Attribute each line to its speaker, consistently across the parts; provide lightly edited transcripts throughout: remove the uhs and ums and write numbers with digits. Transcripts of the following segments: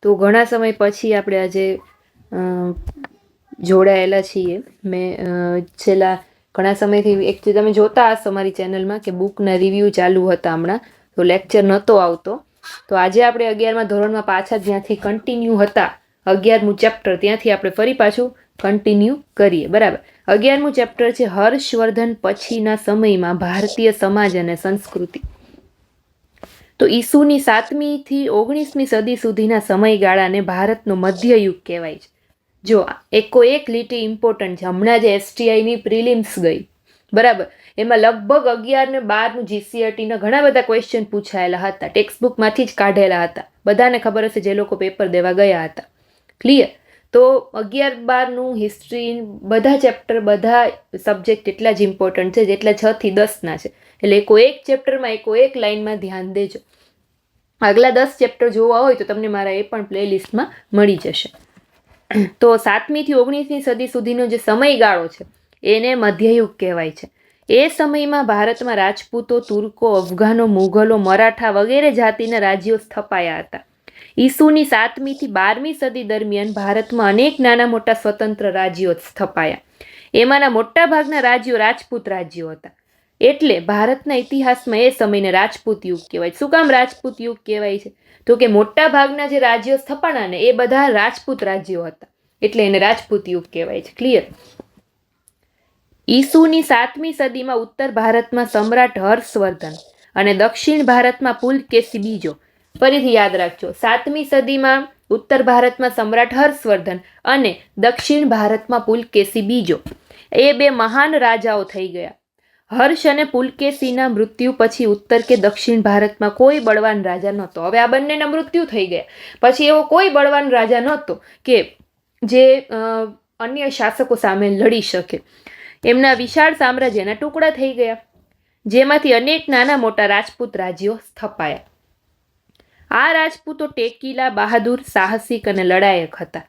Speaker 1: તો ઘણા સમય પછી આપણે આજે જોડાયેલા છીએ. મેં છેલ્લા ઘણા સમયથી એકચ્યુઅલી તમે જોતા હશો અમારી ચેનલમાં કે બુકના રિવ્યૂ ચાલુ હતા હમણાં, તો લેક્ચર નહોતો આવતો. તો આજે આપણે 11મા ધોરણમાં પાછા જ્યાંથી કન્ટિન્યુ હતા 11મું ચેપ્ટર ત્યાંથી આપણે ફરી પાછું કન્ટિન્યુ કરીએ. બરાબર. 11મું ચેપ્ટર છે હર્ષવર્ધન પછીના સમયમાં ભારતીય સમાજ અને સંસ્કૃતિ. તો ઈસુની 7મી થી 19મી સદી સુધીના સમયગાળાને ભારતનો મધ્યયુગ કહેવાય છે. જો એક લીટી ઇમ્પોર્ટન્ટ છે. હમણાં જે STIની પ્રિલિમ્સ ગઈ, બરાબર, એમાં લગભગ 11 ને 12નું GCRTના ઘણા બધા ક્વેશ્ચન પૂછાયેલા હતા, ટેક્સ્ટબુકમાંથી જ કાઢેલા હતા. બધાને ખબર હશે જે લોકો પેપર દેવા ગયા હતા. ક્લિયર? તો 11-12નું હિસ્ટ્રી, બધા ચેપ્ટર, બધા સબ્જેક્ટ એટલા જ ઇમ્પોર્ટન્ટ છે જેટલા 6 થી 10ના છે. એટલે એક ચેપ્ટરમાં એક લાઇનમાં ધ્યાન દેજો. આગલા 10 ચેપ્ટર જોવા હોય તો તમને મારા એ પણ પ્લેલિસ્ટમાં મળી જશે. તો 7મી થી 19મી સદી સુધીનો જે સમયગાળો છે એને મધ્યયુગ કહેવાય છે. એ સમયમાં ભારતમાં રાજપૂતો, તુર્કો, અફઘાનો, મુઘલો, મરાઠા વગેરે જાતિના રાજ્યો સ્થપાયા હતા. ઈસુની 7મી થી 12મી સદી દરમિયાન ભારતમાં અનેક નાના મોટા સ્વતંત્ર રાજ્યો સ્થપાયા. એમાંના મોટા ભાગના રાજ્યો રાજપૂત રાજ્યો હતા. એટલે ભારતના ઇતિહાસમાં એ સમયને રાજપૂત યુગ કહેવાય. શું કામ રાજપૂત યુગ કહેવાય છે? તો કે મોટા ભાગના જે રાજ્યો સ્થપાણા ને એ બધા રાજપૂત રાજ્યો હતા, એટલે એને રાજપૂત યુગ કહેવાય છે. ક્લિયર? ઈસુની 7મી સદીમાં ઉત્તર ભારતમાં સમ્રાટ હર્ષવર્ધન અને દક્ષિણ ભારતમાં પુલકેશી બીજો. ફરીથી યાદ રાખજો, 7મી સદીમાં ઉત્તર ભારતમાં સમ્રાટ હર્ષવર્ધન અને દક્ષિણ ભારતમાં પુલકેશી બીજો. એ બે મહાન રાજાઓ થઈ ગયા. હર્ષ અને પુલકેશીના મૃત્યુ પછી ઉત્તર કે દક્ષિણ ભારતમાં કોઈ બળવાન રાજા નહોતો. હવે આ બંનેના મૃત્યુ થઈ ગયા પછી એવો કોઈ બળવાન રાજા નહોતો કે જે અન્ય શાસકો સામે લડી શકે. એમના વિશાળ સામ્રાજ્યના ટુકડા થઈ ગયા, જેમાંથી અનેક નાના મોટા રાજપૂત રાજ્યો સ્થપાયા. આ રાજપૂતો ટેકીલા, બહાદુર, સાહસિક અને લડાયક હતા.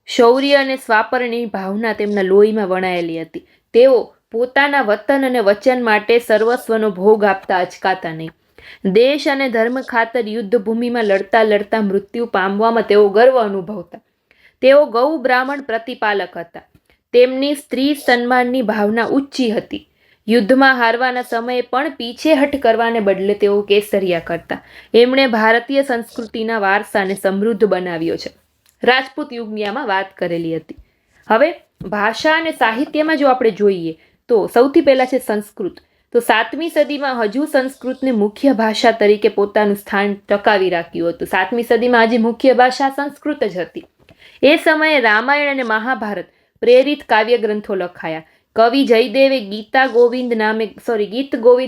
Speaker 1: શૌર્ય અને સ્વાપરની ભાવના તેમના લોહીમાં વણાયેલી હતી. તેઓ પોતાના વતન અને વચન માટે સર્વસ્વનો ભોગ આપતા અચકાતા નહીં. દેશ અને ધર્મ ખાતર યુદ્ધભૂમિમાં લડતા લડતા મૃત્યુ પામવામાં તેઓ ગર્વ અનુભવતા. તેઓ ગૌ બ્રાહ્મણ પ્રતિપાલક હતા. તેમની સ્ત્રી સન્માનની ભાવના ઊંચી હતી. યુદ્ધમાં હારવાના સમયે પણ પીછેહઠ કરવાને બદલે તેઓ કેસરિયા કરતા. એમણે ભારતીય સંસ્કૃતિના વારસાને સમૃદ્ધ બનાવ્યો છે. રાજપૂત યુગમાં વાત કરેલી હતી. હવે ભાષા અને સાહિત્યમાં જો આપણે જોઈએ તો સૌથી પહેલા છે સંસ્કૃત. તો 7મી સદીમાં હજુ સંસ્કૃતને મુખ્ય ભાષા તરીકે પોતાનું સ્થાન ટકાવી રાખ્યું હતું. 7મી સદીમાં હજી મુખ્ય ભાષા સંસ્કૃત જ હતી. એ સમયે રામાયણ અને મહાભારત પ્રેરિત કાવ્ય ગ્રંથો લખાયા. કવિ જયદેવે ગીત ગોવિંદ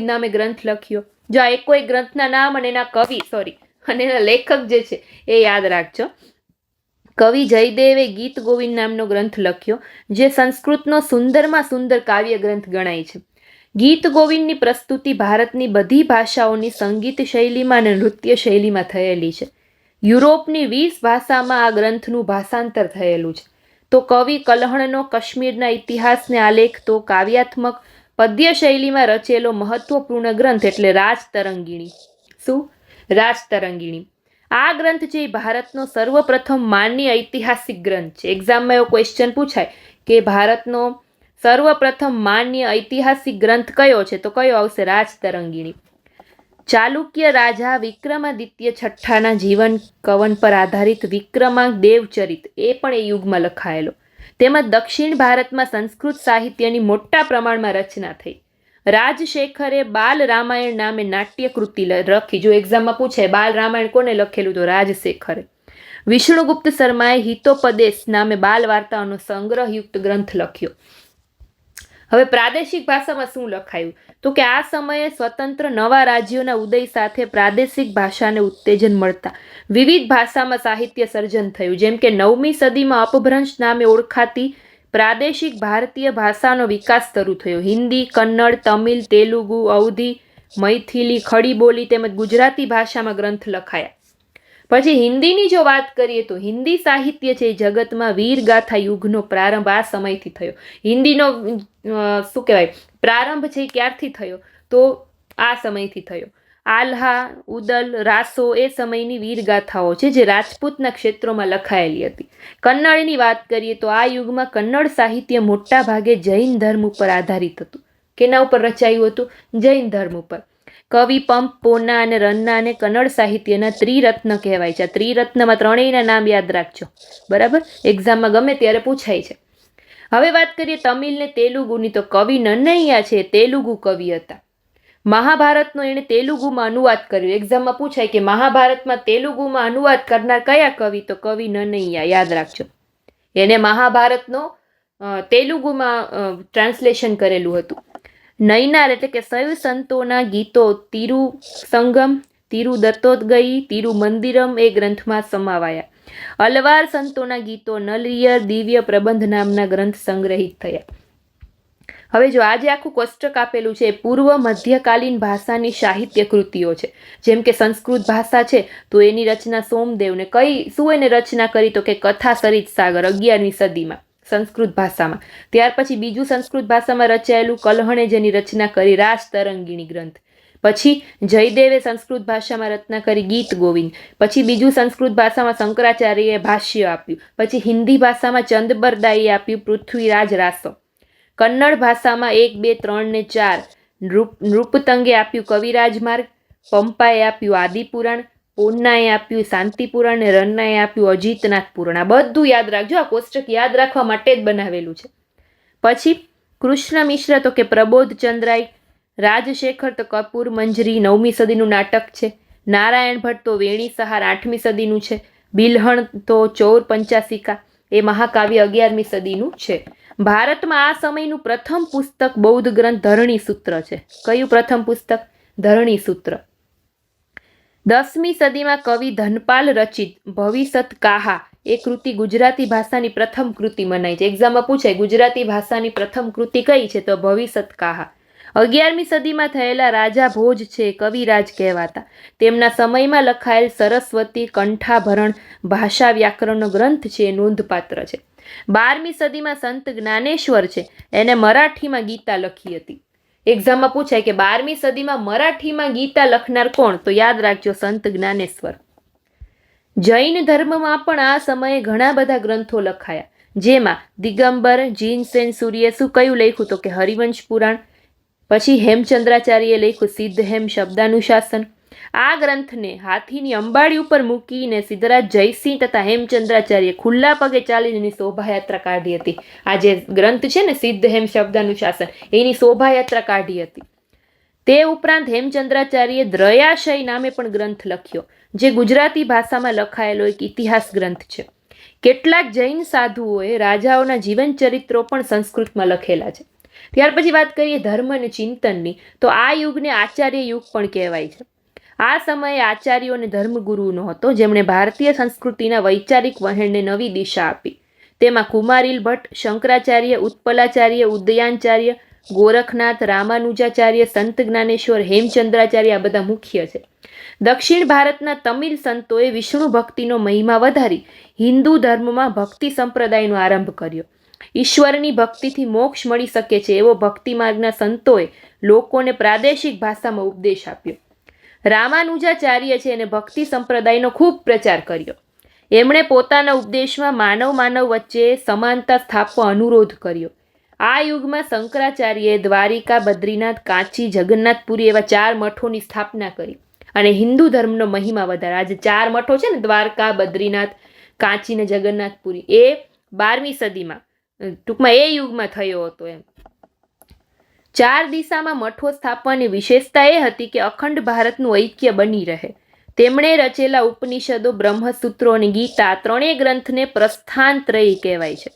Speaker 1: નામે ગ્રંથ લખ્યો. જો આ કોઈ ગ્રંથના નામ અને એના કવિ અને એના લેખક જે છે એ યાદ રાખજો. કવિ જયદેવે ગીત ગોવિંદ નામનો ગ્રંથ લખ્યો, જે સંસ્કૃતનો સુંદરમાં સુંદર કાવ્ય ગ્રંથ ગણાય છે. ગીત ગોવિંદની પ્રસ્તુતિ ભારતની બધી ભાષાઓની સંગીત શૈલીમાં અને નૃત્ય શૈલીમાં થયેલી છે. યુરોપની 20 ભાષામાં આ ગ્રંથનું ભાષાંતર થયેલું છે. તો કવિ કલ્હણનો કાશ્મીરના ઇતિહાસને આલેખતો કાવ્યાત્મક પદ્ય શૈલીમાં રચેલો મહત્વપૂર્ણ ગ્રંથ એટલે રાજતરંગિણી. શું? રાજતરંગિણી. આ ગ્રંથ છે ભારતનો સર્વપ્રથમ માન્ય ઐતિહાસિક ગ્રંથ છે. એક્ઝામમાં એવો ક્વેશ્ચન પૂછાય કે ભારતનો સર્વપ્રથમ માન્ય ઐતિહાસિક ગ્રંથ કયો છે, તો કયો આવશે? રાજતરંગિણી. ચાલુક્ય રાજા વિક્રમાદિત્ય છઠ્ઠાના જીવન કવન પર આધારિત વિક્રમાંક દેવચરિત એ પણ એ યુગમાં લખાયેલો. તેમજ દક્ષિણ ભારતમાં સંસ્કૃત સાહિત્યની મોટા પ્રમાણમાં રચના થઈ. રાજશેખરે બાલ રામાયણ નામે નાટ્યકૃતિ લખી. જો એક્ઝામમાં પૂછે બાલ રામાયણ કોને લખેલું, તો રાજશેખરે. વિષ્ણુગુપ્ત શર્માએ હિતોપદેશ નામે બાલ વાર્તાઓનો સંગ્રહયુક્ત ગ્રંથ લખ્યો. હવે પ્રાદેશિક ભાષામાં શું લખાયું, તો કે આ સમયે સ્વતંત્ર નવા રાજ્યોના ઉદય સાથે પ્રાદેશિક ભાષાને ઉત્તેજન મળતા વિવિધ ભાષામાં સાહિત્ય સર્જન થયું. જેમ કે 9મી સદીમાં અપભ્રંશ નામે ઓળખાતી પ્રાદેશિક ભારતીય ભાષાનો વિકાસ શરૂ થયો. હિન્દી, કન્નડ, તમિલ, તેલુગુ, અવધી, મૈથિલી, ખડી બોલી તેમજ ગુજરાતી ભાષામાં ગ્રંથ લખાયા. પછી હિન્દીની જો વાત કરીએ તો હિન્દી સાહિત્ય છે જગતમાં વીરગાથા યુગનો પ્રારંભ આ સમયથી થયો. હિન્દીનો પ્રારંભ છે ક્યારથી થયો, તો આ સમયથી થયો. આલ્હા, ઉદલ, રાસો એ સમયની વીરગાથાઓ છે જે રાજપૂતના ક્ષેત્રોમાં લખાયેલી હતી. કન્નડની વાત કરીએ તો આ યુગમાં કન્નડ સાહિત્ય મોટા ભાગે જૈન ધર્મ ઉપર આધારિત હતું. કેના ઉપર રચાયું હતું? જૈન ધર્મ ઉપર. કવિ પંપ, પોના અને રન્નાને કન્નડ સાહિત્યના ત્રિરત્ન કહેવાય છે. ત્રિરત્નમાં ત્રણેયના નામ યાદ રાખજો, બરાબર? એક્ઝામમાં ગમે ત્યારે પૂછાય છે. હવે વાત કરીએ તમિલ ને તેલુગુની, તો કવિ નન્નૈયા છે તેલુગુ કવિ હતા. મહાભારતનો એણે તેલુગુમાં અનુવાદ કર્યો. એક્ઝામમાં પૂછાય કે મહાભારતમાં તેલુગુમાં અનુવાદ કરનાર કયા કવિ? તો કવિ નન્નૈયા, યાદ રાખજો. એને મહાભારતનો તેલુગુમાં ટ્રાન્સલેશન કરેલું હતું. નૈનાર એટલે કે શૈવ સંતોના ગીતો તિરુસંગમ, તિરુદત્તોદગઈ, તિરુમંદિરમ એ ગ્રંથમાં સમાવાયા. અલવાર સંતોના ગીતો નલિયર દિવ્ય પ્રબંધ નામના ગ્રંથ સંગ્રહિત થયા. હવે જો આજે આખું કોષ્ટક આપેલું છે એ પૂર્વ મધ્યકાલીન ભાષાની સાહિત્ય કૃતિઓ છે. જેમ કે સંસ્કૃત ભાષા છે તો એની રચના સોમદેવને શું એને રચના કરી? તો કે કથા સરિત સાગર 11મી સદીમાં સંસ્કૃત ભાષામાં. ત્યાર પછી બીજું સંસ્કૃત ભાષામાં રચાયેલું કલ્હણે જેની રચના કરી રાસ તરંગિણી ગ્રંથ. પછી જયદેવે સંસ્કૃત ભાષામાં રચના કરી ગીત ગોવિંદ. પછી બીજું સંસ્કૃત ભાષામાં શંકરાચાર્યએ ભાષ્ય આપ્યું. પછી હિન્દી ભાષામાં ચંદબરદાઈએ આપ્યું પૃથ્વીરાજ રાસો. કન્નડ ભાષામાં 1, 2, 3 ને 4 નૃપતંગે આપ્યું કવિરાજ માર્ગ. પંપાએ આપ્યું આદિપુરાણ. પોન્નાએ આપ્યું શાંતિપુરાણ ને રન્નાએ આપ્યું અજીતનાથ પુરાણ. આ બધું યાદ રાખજો, આ કોષ્ટક યાદ રાખવા માટે જ બનાવેલું છે. પછી કૃષ્ણ મિશ્ર તો કે પ્રબોધ ચંદ્રાય. રાજશેખર તો કપૂર મંજરી 9મી સદીનું નાટક છે. નારાયણ ભટ્ટ તો વેણી સહાર 8મી સદીનું છે. બિલ્હણ તો ચૌર પંચાસિકા એ મહાકાવ્ય 11મી સદીનું છે. ભારતમાં આ સમયનું પ્રથમ પુસ્તક બૌદ્ધ ગ્રંથ ધરણી સૂત્ર છે. કયું પ્રથમ પુસ્તક? ધરણી સૂત્ર. 10મી સદીમાં કવિ ધનપાલ રચિત ભવિષ્યત કાહા એ કૃતિ ગુજરાતી ભાષાની પ્રથમ કૃતિ મનાય છે. એક્ઝામમાં પૂછાય ગુજરાતી ભાષાની પ્રથમ કૃતિ કઈ છે? તો ભવિષ્યત કાહા. 11મી સદીમાં થયેલા રાજા ભોજ છે કવિરાજ કહેવાતા. તેમના સમયમાં લખાયેલ સરસ્વતી કંઠાભરણ ભાષા વ્યાકરણનો ગ્રંથ છે એ નોંધપાત્ર છે. 12મી સદીમાં સંત જ્ઞાનેશ્વર છે એને મરાઠીમાં ગીતા લખી હતી. એક્ઝામમાં પૂછાય કે 12મી સદીમાં મરાઠીમાં ગીતા લખનાર કોણ? તો યાદ રાખજો સંત જ્ઞાનેશ્વર. જૈન ધર્મમાં પણ આ સમયે ઘણા બધા ગ્રંથો લખાયા, જેમાં દિગંબર, જીનસેન સૂર્યે શું કયું લખ્યું? તો કે હરિવંશ પુરાણ. પછી હેમચંદ્રાચાર્યએ લખ્યું સિદ્ધહેમ શબ્દાનુશાસન. આ ગ્રંથને હાથીની અંબાડી ઉપર મૂકીને સિદ્ધરાજ જયસિંહ તથા હેમચંદ્રાચાર્ય ખુલ્લા પગે ચાલીને શોભાયાત્રા કાઢી હતી. આ જે ગ્રંથ છે ને સિદ્ધહેમ શબ્દાનુશાસન, એની શોભાયાત્રા કાઢી હતી. તે ઉપરાંત હેમચંદ્રાચાર્યએ દ્રયાશય નામે પણ ગ્રંથ લખ્યો, જે ગુજરાતી ભાષામાં લખાયેલો એક ઇતિહાસ ગ્રંથ છે. કેટલાક જૈન સાધુઓએ રાજાઓના જીવન ચરિત્રો પણ સંસ્કૃતમાં લખેલા છે. ત્યાર પછી વાત કરીએ ધર્મ અને ચિંતનની, તો આ યુગને આચાર્ય યુગ પણ કહેવાય છે. આ સમયે આચાર્યો અને ધર્મગુરુનો હતો, જેમણે ભારતીય સંસ્કૃતિના વૈચારિક વહેણને નવી દિશા આપી. તેમાં કુમારીલ ભટ્ટ, શંકરાચાર્ય, ઉત્પલાચાર્ય, ઉદયાનચાર્ય, ગોરખનાથ, રામાનુજાચાર્ય, સંત જ્ઞાનેશ્વર, હેમચંદ્રાચાર્ય આ બધા મુખ્ય છે. દક્ષિણ ભારતના તમિલ સંતોએ વિષ્ણુ ભક્તિનો મહિમા વધારી હિન્દુ ધર્મમાં ભક્તિ સંપ્રદાયનો આરંભ કર્યો. ઈશ્વરની ભક્તિથી મોક્ષ મળી શકે છે એવો ભક્તિ માર્ગના સંતોએ લોકોને પ્રાદેશિક ભાષામાં ઉપદેશ આપ્યો. રામાનુજાચાર્ય છે એને ભક્તિ સંપ્રદાયનો ખૂબ પ્રચાર કર્યો. એમણે પોતાના ઉપદેશમાં માનવ વચ્ચે સમાનતા સ્થાપવા અનુરોધ કર્યો. આ યુગમાં શંકરાચાર્યએ દ્વારિકા, બદ્રીનાથ, કાંચી, જગન્નાથપુરી એવા 4 મઠોની સ્થાપના કરી અને હિન્દુ ધર્મનો મહિમા વધારે. આજે 4 મઠો છે ને, દ્વારકા, બદ્રીનાથ, કાંચી ને જગન્નાથપુરી, એ 12મી સદીમાં ટૂંકમાં એ યુગમાં થયો હતો. એમ 4 દિશામાં મઠો સ્થાપવાની વિશેષતા એ હતી કે અખંડ ભારતનું ઐક્ય બની રહે. તેમણે રચેલા ઉપનિષદો, બ્રહ્મસૂત્રો અને ગીતા ત્રણેય ગ્રંથને પ્રસ્થાનત્રયી કહેવાય છે.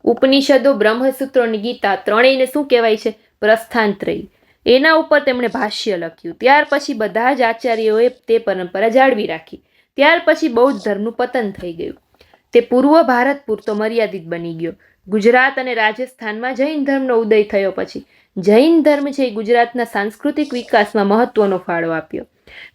Speaker 1: ઉપનિષદો, બ્રહ્મસૂત્રો અને ગીતા ત્રણેયને શું કહેવાય છે? પ્રસ્થાનત્રયી. એના ઉપર તેમણે ભાષ્ય લખ્યું. ત્યાર પછી બધા જ આચાર્યોએ તે પરંપરા જાળવી રાખી. ત્યાર પછી બૌદ્ધ ધર્મનું પતન થઈ ગયું. તે પૂર્વ ભારત પૂરતો મર્યાદિત બની ગયો. ગુજરાત અને રાજસ્થાનમાં જૈન ધર્મનો ઉદય થયો. પછી જૈન ધર્મ છે એ ગુજરાતના સાંસ્કૃતિક વિકાસમાં મહત્વનો ફાળો આપ્યો.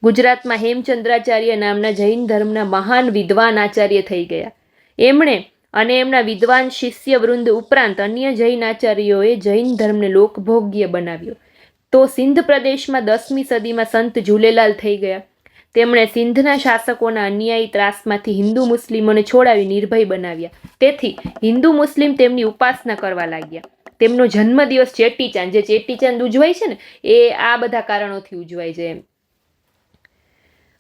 Speaker 1: ગુજરાતમાં હેમચંદ્રાચાર્ય નામના જૈન ધર્મના મહાન વિદ્વાન આચાર્ય થઈ ગયા. એમણે અને એમના વિદ્વાન શિષ્ય વૃંદ ઉપરાંત અન્ય જૈન આચાર્યોએ જૈન ધર્મને લોકભોગ્ય બનાવ્યો. તો સિંધ પ્રદેશમાં 10મી સદીમાં સંત ઝૂલેલાલ થઈ ગયા. તેમણે સિંધના શાસકોના અન્યાયી ત્રાસમાંથી હિન્દુ મુસ્લિમોને છોડાવી નિર્ભય બનાવ્યા. તેથી હિન્દુ મુસ્લિમ તેમની ઉપાસના કરવા લાગ્યા. તેમનો જન્મદિવસ ચેટીચાંદ, જે ચેટીચાંદ ઉજવાય છે ને, એ આ બધા કારણોથી ઉજવાય છે એમ.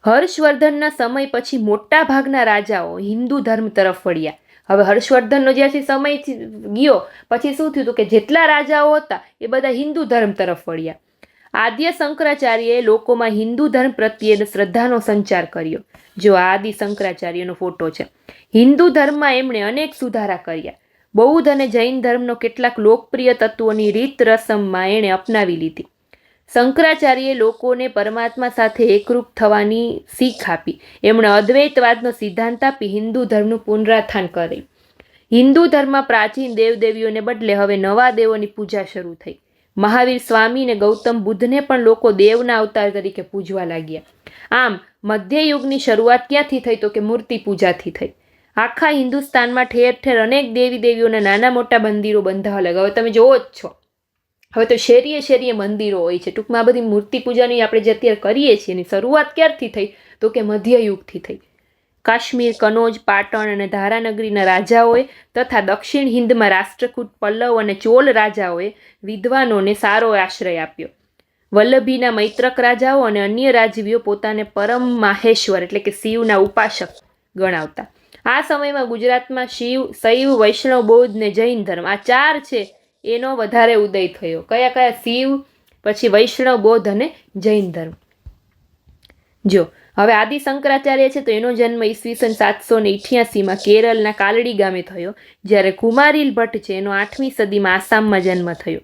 Speaker 1: હર્ષવર્ધનના સમય પછી મોટા ભાગના રાજાઓ હિન્દુ ધર્મ તરફ વળ્યા. હવે હર્ષવર્ધનનો જ્યાંથી સમય ગયો પછી શું થયું કે જેટલા રાજાઓ હતા એ બધા હિન્દુ ધર્મ તરફ વળ્યા. આદ્ય શંકરાચાર્યએ લોકોમાં હિન્દુ ધર્મ પ્રત્યે શ્રદ્ધાનો સંચાર કર્યો. જો આદિ શંકરાચાર્યનો ફોટો છે. હિન્દુ ધર્મમાં એમણે અનેક સુધારા કર્યા. બૌદ્ધ અને જૈન ધર્મનો કેટલાક લોકપ્રિય તત્વોની રીત રસમમાં એણે અપનાવી લીધી. શંકરાચાર્યએ લોકોને પરમાત્મા સાથે એકરૂપ થવાની શીખ આપી. એમણે અદ્વૈતવાદનો સિદ્ધાંત આપી હિન્દુ ધર્મનું પુનરુત્થાન કર્યું. હિન્દુ ધર્મમાં પ્રાચીન દેવદેવીઓને બદલે હવે નવા દેવોની પૂજા શરૂ થઈ. મહાવીર સ્વામી અને ગૌતમ બુદ્ધને પણ લોકો દેવના અવતાર તરીકે પૂજવા લાગ્યા. આમ મધ્યયુગની શરૂઆત ક્યાંથી થઈ તો કે મૂર્તિ પૂજાથી થઈ. આખા હિન્દુસ્તાનમાં ઠેર ઠેર અનેક દેવી દેવીઓના નાના મોટા મંદિરો બંધાવા લાગ્યા. હવે તમે જોવો જ છો, હવે તો શેરીએ શેરીએ મંદિરો હોય છે. ટૂંકમાં આ બધી મૂર્તિ પૂજાની આપણે જે અત્યારે કરીએ છીએ એની શરૂઆત ક્યારથી થઈ તો કે મધ્યયુગથી થઈ. કાશ્મીર, કનોજ, પાટણ અને ધારાનગરીના રાજાઓએ તથા દક્ષિણ હિન્દમાં રાષ્ટ્રકૂટ, પલ્લવ અને ચોલ રાજાઓએ વિદ્વાનોને સારો આશ્રય આપ્યો. વલ્લભીના મૈત્રક રાજાઓ અને અન્ય રાજવીઓ પોતાને પરમ માહેશ્વર એટલે કે શિવના ઉપાસક ગણાવતા. આ સમયમાં ગુજરાતમાં શિવ, શૈવ, વૈષ્ણવ, બૌદ્ધ ને જૈન ધર્મ આ ચાર છે એનો વધારે ઉદય થયો. કયા કયા? શિવ, પછી વૈષ્ણવ, બૌદ્ધ અને જૈન ધર્મ. જો હવે આદિ શંકરાચાર્ય છે તો એનો જન્મ ઈસવીસન 788માં કેરળના કાલડી ગામે થયો. જ્યારે કુમારીલ ભટ્ટ છે એનો 8મી સદીમાં આસામમાં જન્મ થયો.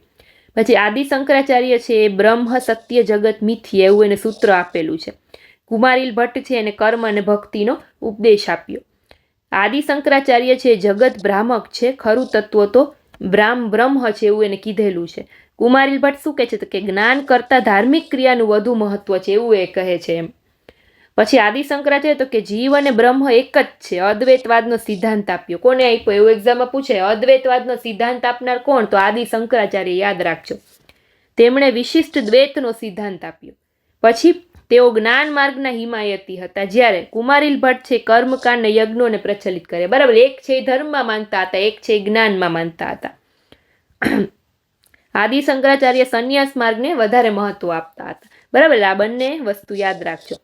Speaker 1: પછી આદિ શંકરાચાર્ય છે એ બ્રહ્મ, સત્ય, જગત, મિથ્ય એવું એને સૂત્ર આપેલું છે. કુમારીલ ભટ્ટ છે એને કર્મ અને ભક્તિનો ઉપદેશ આપ્યો. આદિ શંકરાચાર્ય છે જગત ભ્રામક છે, ખરું તત્વ તો બ્રહ્મ છે એવું એને કીધેલું છે. કુમારીલ ભટ્ટ શું કહે છે તો કે જ્ઞાન કરતાં ધાર્મિક ક્રિયાનું વધુ મહત્વ છે એવું એ કહે છે એમ. પછી આદિ શંકરાચાર્ય તો કે જીવ અને બ્રહ્મ એક જ છે, અદ્વૈતવાદનો સિદ્ધાંત આપ્યો. કોને આપ્યો એવું એક્ઝામમાં પૂછે. અદ્વૈતવાદનો સિદ્ધાંત આપનાર કોણ? તો આદિ શંકરાચાર્ય, યાદ રાખજો. તેમણે વિશિષ્ટ દ્વૈતનો સિદ્ધાંત આપ્યો. પછી તેઓ જ્ઞાન માર્ગના હિમાયતી હતા, જ્યારે કુમારીલ ભટ્ટ છે કર્મકાંડ અને યજ્ઞોને પ્રચલિત કરે. બરાબર, એક છે એ ધર્મમાં માનતા હતા, એક છે એ જ્ઞાનમાં માનતા હતા. આદિ શંકરાચાર્ય સંન્યાસ માર્ગને વધારે મહત્વ આપતા હતા. બરાબર, આ બંને વસ્તુ યાદ રાખજો.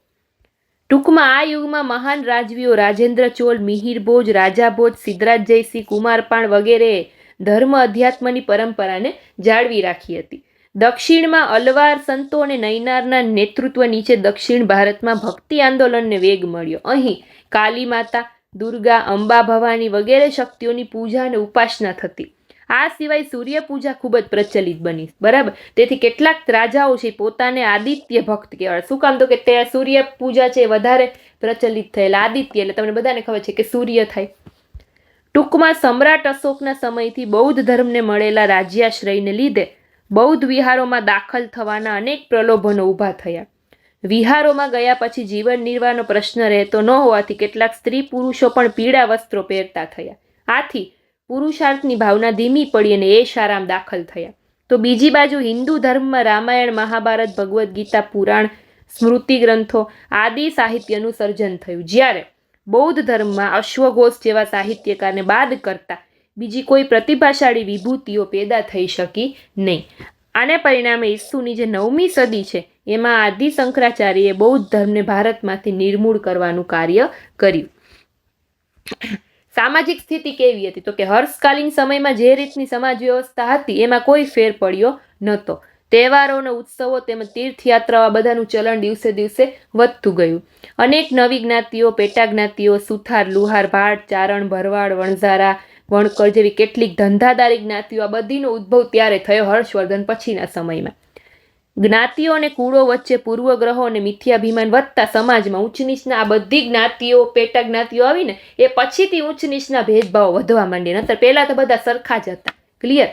Speaker 1: ટૂંકમાં આ યુગમાં મહાન રાજવીઓ રાજેન્દ્ર ચોલ, મિહિર ભોજ, રાજા ભોજ, સિદ્ધરાજ જયસિંહ, કુમારપાળ વગેરેએ ધર્મ અધ્યાત્મની પરંપરાને જાળવી રાખી હતી. દક્ષિણમાં અલવાર સંતો અને નૈનારના નેતૃત્વ નીચે દક્ષિણ ભારતમાં ભક્તિ આંદોલનને વેગ મળ્યો. અહીં કાલી માતા, દુર્ગા, અંબા ભવાની વગેરે શક્તિઓની પૂજા અને ઉપાસના થતી. આ સિવાય સૂર્ય પૂજા ખૂબ જ પ્રચલિત બની. બરાબર, તેથી કેટલાક રાજાઓ છે પોતાને આદિત્ય ભક્ત કહેવાય. શું કામ? તો કે તે સૂર્ય પૂજા છે વધારે પ્રચલિત થયેલા. આદિત્ય એટલે તમને બધાને ખબર છે કે સૂર્ય થાય. ટૂંકમાં સમ્રાટ અશોકના સમયથી બૌદ્ધ ધર્મને મળેલા રાજ્યાશ્રયને લીધે બૌદ્ધ વિહારોમાં દાખલ થવાના અનેક પ્રલોભનો ઊભા થયા. વિહારોમાં ગયા પછી જીવન નિર્વાહનો પ્રશ્ન રહેતો ન હોવાથી કેટલાક સ્ત્રી પુરુષો પણ પીળા વસ્ત્રો પહેરતા થયા. આથી પુરુષાર્થની ભાવના ધીમી પડી અને એશારામ દાખલ થયા. તો બીજી બાજુ હિન્દુ ધર્મમાં રામાયણ, મહાભારત, ભગવદ્ ગીતા, પુરાણ, સ્મૃતિ ગ્રંથો આદિ સાહિત્યનું સર્જન થયું. જ્યારે બૌદ્ધ ધર્મમાં અશ્વઘોષ જેવા સાહિત્યકારને બાદ કરતા બીજી કોઈ પ્રતિભાશાળી વિભૂતિઓ પેદા થઈ શકી નહીં. આને પરિણામે ઈસુની જે 9મી સદી છે એમાં આદિ શંકરાચાર્યએ બૌદ્ધ ધર્મને ભારતમાંથી નિર્મૂળ કરવાનું કાર્ય કર્યું. સામાજિક સ્થિતિ કેવી હતી? તો કે હર્ષકાલીન સમયમાં જે રીતની સમાજ વ્યવસ્થા હતી એમાં કોઈ ફેર પડ્યો નહોતો. તહેવારો અને ઉત્સવો તેમજ તીર્થયાત્રાઓ બધાનું ચલણ દિવસે દિવસે વધતું ગયું. અનેક નવી જ્ઞાતિઓ, પેટા જ્ઞાતિઓ, સુથાર, લુહાર, ભાટ, ચારણ, ભરવાડ, વણઝારા, વણકર જેવી કેટલીક ધંધાદારી જ્ઞાતિઓ આ બધીનો ઉદ્ભવ ત્યારે થયો હર્ષવર્ધન પછીના સમયમાં. જ્ઞાતિઓ અને કુળો વચ્ચે પૂર્વગ્રહો અને મિથ્યાભિમાન વધતા સમાજમાં ઊંચ નીચના આ બધી જ્ઞાતિઓ, પેટા જ્ઞાતિઓ આવીને એ પછીથી ઊંચ નીચના ભેદભાવ વધવા માંડ્યા. નહીતર પહેલાં તો બધા સરખા જ હતા. ક્લિયર?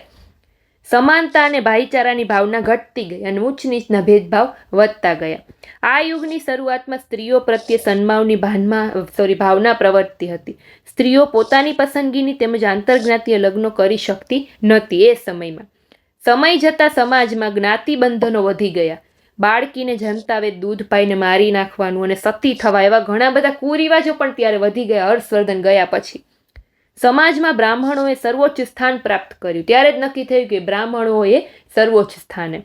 Speaker 1: સમાનતા અને ભાઈચારાની ભાવના ઘટતી ગઈ અને ઊંચ નીચના ભેદભાવ વધતા ગયા. આ યુગની શરૂઆતમાં સ્ત્રીઓ પ્રત્યે સન્માનની ભાવના પ્રવર્તતી હતી. સ્ત્રીઓ પોતાની પસંદગીની તેમજ આંતરજ્ઞાતીય લગ્નો કરી શકતી નહોતી. એ સમયમાં સમય જતાં સમાજમાં જ્ઞાતિ બંધનો વધી ગયા. બાળકીને જનતાવે દૂધ પાઈને મારી નાખવાનું અને સતી થવા એવા ઘણા બધા કુરિવાજો પણ ત્યારે વધી ગયા હર્ષવર્ધન ગયા પછી. સમાજમાં બ્રાહ્મણોએ સર્વોચ્ચ સ્થાન પ્રાપ્ત કર્યું. ત્યારે જ નક્કી થયું કે બ્રાહ્મણોએ સર્વોચ્ચ સ્થાને.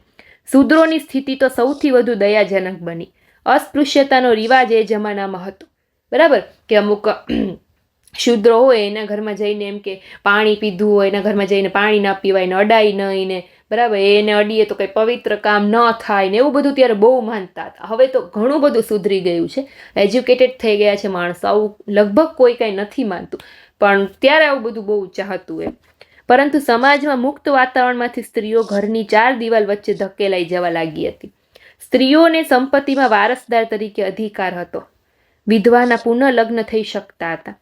Speaker 1: શૂદ્રોની સ્થિતિ તો સૌથી વધુ દયાજનક બની. અસ્પૃશ્યતાનો રિવાજ એ જમાનામાં હતો, બરાબર, કે અમુક શૂદ્રો હોય એના ઘરમાં જઈને એમ કે પાણી પીધું હોય, એના ઘરમાં જઈને પાણી ના પીવાય ને અડાય નહીં ને, બરાબર, એને અડીએ તો કંઈ પવિત્ર કામ ન થાય ને એવું બધું ત્યારે બહુ માનતા હતા. હવે તો ઘણું બધું સુધરી ગયું છે, એજ્યુકેટેડ થઈ ગયા છે માણસો, આવું લગભગ કોઈ કાંઈ નથી માનતું, પણ ત્યારે આવું બધું બહુ ચાહતું એમ. પરંતુ સમાજમાં મુક્ત વાતાવરણમાંથી સ્ત્રીઓ ઘરની 4 દિવાલ વચ્ચે ધકેલાઈ જવા લાગી હતી. સ્ત્રીઓને સંપત્તિમાં વારસદાર તરીકે અધિકાર હતો. વિધવાના પુનઃ લગ્ન થઈ શકતા હતા.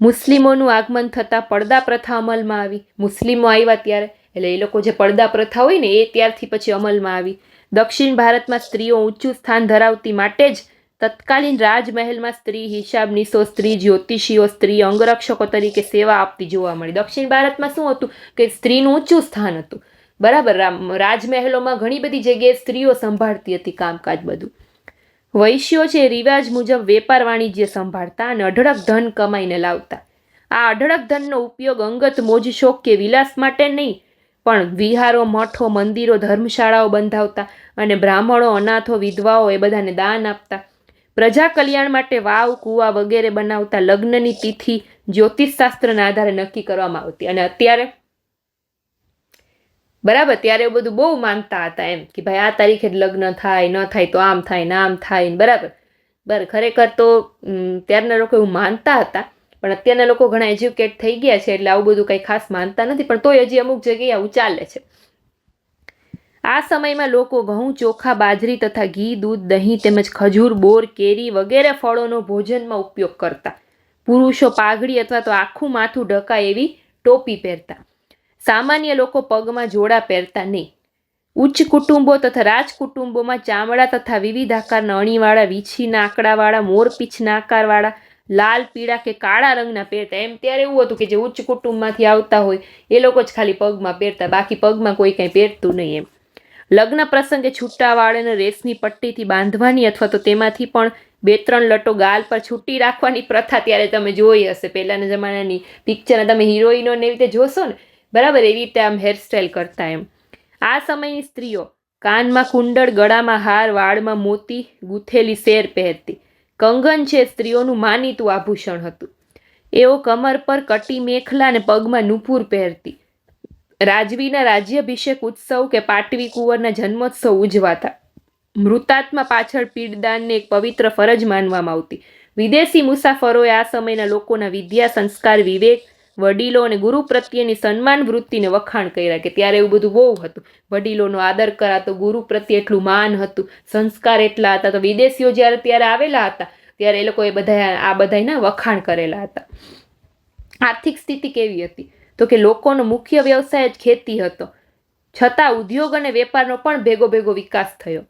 Speaker 1: મુસ્લિમોનું આગમન થતાં પડદા પ્રથા અમલમાં આવી. મુસ્લિમો આવ્યા ત્યારે, એટલે એ લોકો જે પડદા પ્રથા હોય ને એ ત્યારથી પછી અમલમાં આવી. દક્ષિણ ભારતમાં સ્ત્રીઓ ઊંચું સ્થાન ધરાવતી માટે જ તત્કાલીન રાજમહેલમાં સ્ત્રી હિસાબનીશો, સ્ત્રી જ્યોતિષીઓ, સ્ત્રી અંગરક્ષકો તરીકે સેવા આપતી જોવા મળી. દક્ષિણ ભારતમાં શું હતું કે સ્ત્રીનું ઊંચું સ્થાન હતું, બરાબર. રાજમહેલોમાં ઘણી બધી જગ્યાએ સ્ત્રીઓ સંભાળતી હતી કામકાજ બધું. વૈશ્યો છે રિવાજ મુજબ વેપાર વાણિજ્ય સંભાળતા અને અઢળક ધન કમાઈને લાવતા. આ અઢળક ધનનો ઉપયોગ અંગત મોજ શોખ કે વિલાસ માટે નહીં, પણ વિહારો, મઠો, મંદિરો, ધર્મશાળાઓ બંધાવતા અને બ્રાહ્મણો, અનાથો, વિધવાઓ એ બધાને દાન આપતા. પ્રજા કલ્યાણ માટે વાવ, કૂવા વગેરે બનાવતા. લગ્નની તિથિ જ્યોતિષશાસ્ત્રના આધારે નક્કી કરવામાં આવતી. અને અત્યારે, બરાબર, ત્યારે એવું બધું બહુ માનતા હતા એમ કે ભાઈ આ તારીખે જ લગ્ન થાય, ન થાય તો આમ થાય ને આમ થાય ને, બરાબર. ખરેખર તો ત્યારના લોકો એવું માનતા હતા, પણ અત્યારના લોકો ઘણા એજ્યુકેટ થઈ ગયા છે એટલે આવું બધું કંઈ ખાસ માનતા નથી, પણ તોય હજી અમુક જગ્યાએ આવું ચાલે છે. આ સમયમાં લોકો ઘઉં, ચોખા, બાજરી તથા ઘી, દૂધ, દહીં તેમજ ખજૂર, બોર, કેરી વગેરે ફળોનો ભોજનમાં ઉપયોગ કરતા. પુરુષો પાઘડી અથવા તો આખું માથું ઢકાય એવી ટોપી પહેરતા. સામાન્ય લોકો પગમાં જોડા પહેરતા નહીં. ઉચ્ચ કુટુંબો તથા રાજકુટુંબોમાં ચામડા તથા વિવિધ આકારના અણીવાળા, વીછીના આંકડાવાળા, મોરપીંછના આકારવાળા, લાલ, પીળા કે કાળા રંગના પહેરતા. એમ ત્યારે એવું હતું કે જે ઉચ્ચ કુટુંબમાંથી આવતા હોય એ લોકો જ ખાલી પગમાં પહેરતા, બાકી પગમાં કોઈ કંઈ પહેરતું નહીં એમ. લગ્ન પ્રસંગે છૂટા વાળને રેસની પટ્ટીથી બાંધવાની અથવા તો તેમાંથી પણ 2-3 લટો ગાલ પર છૂટી રાખવાની પ્રથા ત્યારે તમે જોઈ હશે. પહેલાના જમાનાની પિક્ચરના તમે હિરોઈનોને એવી રીતે જોશો ને, બરાબર, એવી રીતે આમ હેરસ્ટાઈલ કરતા એમ. આ સમયની સ્ત્રીઓ કાનમાં કુંડળ, ગળામાં હાર, વાળમાં મોતી ગૂંથેલી સેર પહેરતી. કંગન છે સ્ત્રીઓનું માનીતું આભૂષણ હતું. એઓ કમર પર કટી મેખલા અને પગમાં નુપુર પહેરતી. રાજવીના રાજ્યાભિષેક ઉત્સવ કે પાટવી કુંવરના જન્મોત્સવ ઉજવાતા. મૃતાત્મા પાછળ પીડદાનને એક પવિત્ર ફરજ માનવામાં આવતી. વિદેશી મુસાફરોએ આ સમયના લોકોના વિદ્યા, સંસ્કાર, વિવેક, વડીલો અને ગુરુ પ્રત્યેની સન્માન વૃત્તિને વખાણ કર્યા કે ત્યારે એવું બધું બહુ હતું. વડીલોનો આદર કરાતો, ગુરુ પ્રત્યે એટલું માન હતું, સંસ્કાર એટલા હતા. તો વિદેશીઓ જ્યારે ત્યારે આવેલા હતા ત્યારે એ લોકોએ આ બધાના વખાણ કરેલા હતા. આર્થિક સ્થિતિ કેવી હતી તો કે લોકોનો મુખ્ય વ્યવસાય જ ખેતી હતો, છતાં ઉદ્યોગ અને વેપારનો પણ ભેગો વિકાસ થયો.